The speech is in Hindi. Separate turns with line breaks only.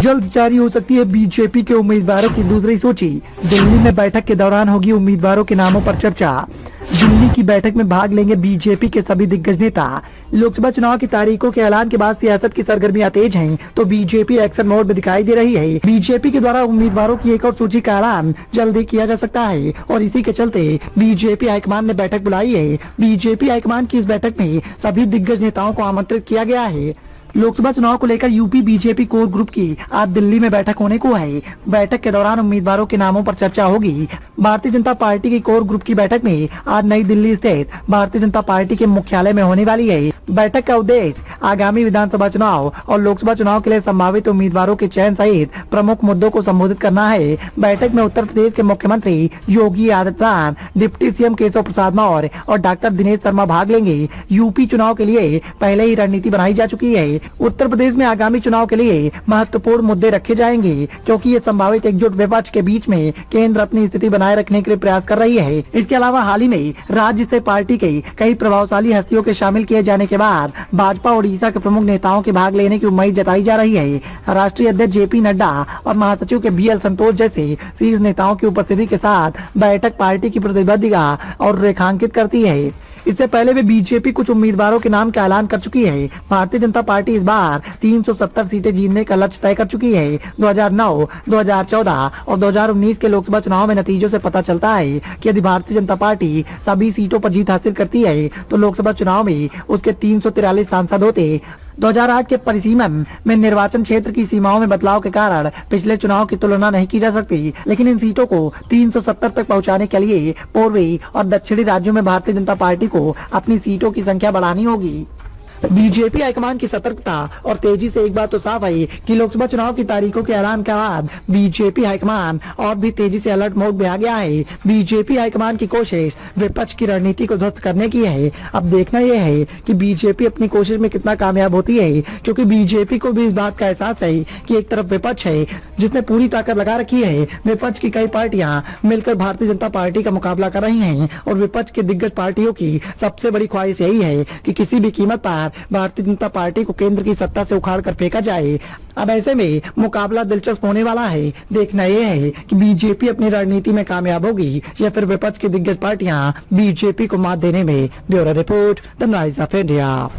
जल्द जारी हो सकती है बीजेपी के उम्मीदवारों की दूसरी सूची। दिल्ली में बैठक के दौरान होगी उम्मीदवारों के नामों पर चर्चा। दिल्ली की बैठक में भाग लेंगे बीजेपी के सभी दिग्गज नेता। लोकसभा चुनाव की तारीखों के ऐलान के बाद सियासत की सरगर्मियां तेज हैं, तो बीजेपी एक्शन मोड में दिखाई दे रही है। बीजेपी के द्वारा उम्मीदवारों की एक और सूची का ऐलान जल्दी किया जा सकता है और इसी के चलते बीजेपी हाईकमान ने बैठक बुलाई है। बीजेपी हाईकमान की इस बैठक में सभी दिग्गज नेताओं को आमंत्रित किया गया है। लोकसभा चुनाव को लेकर यूपी बीजेपी कोर ग्रुप की आज दिल्ली में बैठक होने को है। बैठक के दौरान उम्मीदवारों के नामों पर चर्चा होगी। भारतीय जनता पार्टी की कोर ग्रुप की बैठक में आज नई दिल्ली स्थित भारतीय जनता पार्टी के मुख्यालय में होने वाली है। बैठक का उद्देश्य आगामी विधानसभा चुनाव और लोकसभा चुनाव के लिए संभावित उम्मीदवारों के चयन सहित प्रमुख मुद्दों को संबोधित करना है। बैठक में उत्तर प्रदेश के मुख्यमंत्री योगी आदित्यनाथ, डिप्टी सीएम केशव प्रसाद मौर्य और डॉक्टर दिनेश शर्मा भाग लेंगे। यूपी चुनाव के लिए पहले ही रणनीति बनाई जा चुकी है। उत्तर प्रदेश में आगामी चुनाव के लिए महत्वपूर्ण मुद्दे रखे जाएंगे, क्योंकि ये संभावित एकजुट विपक्ष के बीच में केंद्र अपनी स्थिति बनाए रखने के लिए प्रयास कर रही है। इसके अलावा हाल ही में राज्य से पार्टी के कई प्रभावशाली हस्तियों के शामिल किए जाने के बाद भाजपा और ओडिशा के प्रमुख नेताओं के भाग लेने की उम्मीद जताई जा रही है। राष्ट्रीय अध्यक्ष जेपी नड्डा और महासचिव के बीएल संतोष जैसे शीर्ष नेताओं की उपस्थिति के साथ बैठक पार्टी की प्रतिबद्धता और रेखांकित करती है। इससे पहले भी बीजेपी कुछ उम्मीदवारों के नाम का ऐलान कर चुकी है। भारतीय जनता पार्टी इस बार 370 सीटें जीतने का लक्ष्य तय कर चुकी है। 2009, 2014 और 2019 के लोकसभा चुनाव में नतीजों से पता चलता है कि यदि भारतीय जनता पार्टी सभी सीटों पर जीत हासिल करती है तो लोकसभा चुनाव में उसके 343 सांसद होते। 2008 के परिसीमन में निर्वाचन क्षेत्र की सीमाओं में बदलाव के कारण पिछले चुनाव की तुलना नहीं की जा सकती, लेकिन इन सीटों को 370 तक पहुंचाने के लिए पूर्वी और दक्षिणी राज्यों में भारतीय जनता पार्टी को अपनी सीटों की संख्या बढ़ानी होगी। बीजेपी हाईकमान की सतर्कता और तेजी से एक बात तो साफ है कि लोकसभा चुनाव की तारीखों के ऐलान के बाद बीजेपी हाईकमान और भी तेजी से अलर्ट मोड में आ गया है। बीजेपी हाईकमान की कोशिश विपक्ष की रणनीति को ध्वस्त करने की है। अब देखना यह है कि बीजेपी अपनी कोशिश में कितना कामयाब होती है, क्योंकि बीजेपी को भी इस बात का एहसास है कि एक तरफ विपक्ष है जिसने पूरी ताकत लगा रखी है। विपक्ष की कई पार्टियां मिलकर भारतीय जनता पार्टी का मुकाबला कर रही हैं और विपक्ष के दिग्गज पार्टियों की सबसे बड़ी ख्वाहिश यही है कि किसी भी कीमत पर भारतीय जनता पार्टी को केंद्र की सत्ता से उखाड़ कर फेंका जाए। अब ऐसे में मुकाबला दिलचस्प होने वाला है। देखना यह है कि बीजेपी अपनी रणनीति में कामयाब होगी या फिर विपक्ष की दिग्गज पार्टियां बीजेपी को मात देने में। Bureau report, the noise of India.